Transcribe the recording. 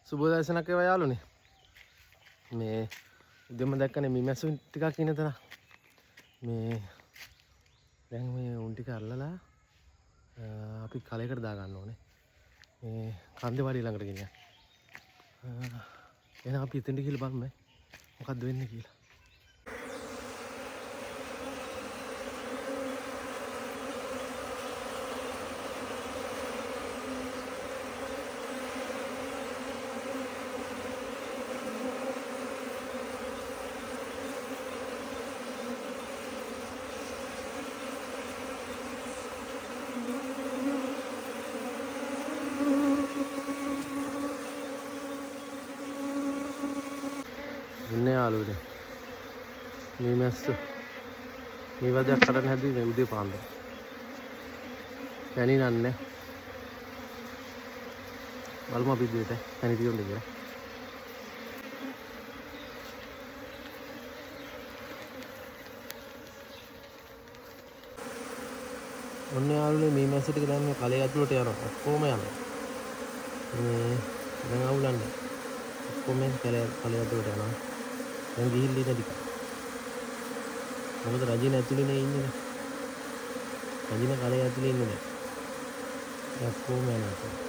සුබෝදෑසනක් වේවා යාළුවනේ. මේ උදේම දැක්කනේ මීමැස්සු ටිකක් ඉන්න තැන. මේ දැන් මේ උන් ටික අල්ලලා අපි කලයකට දා ගන්න ඕනේ. මේ කන්දේ වාඩි ළඟට ගෙනියන්න. එහෙනම් අපි එතෙන්ට ගිහලා බලමු මොකද්ද වෙන්නේ කියලා. ඉන්නේ යාළුවනේ. මේ මැස්ස මේ වදයක් කඩන්න හැදුවේ මේ උදේ පාන්දර. පැණි නන්නේ. බලමු අපි දෙයට පැණි තියුන්නේ කියලා. ඔන්න යාළුවනේ මේ මැස්ස ටික දැන් මේ කලේ ඇතුළට යනවා. ඔක්කොම යනවා. මේ දැන් අවුලන්නේ. ඔක්කොම කලේ ඇතුළට යනවා. දැන් ගිහිල්ලා ඉන්න ටික. මොකද රජින ඇතුළේනේ ඉන්නේ. රජින කලේ ඇතුළේ ඉන්නේ. ඔක්කොම යනවා.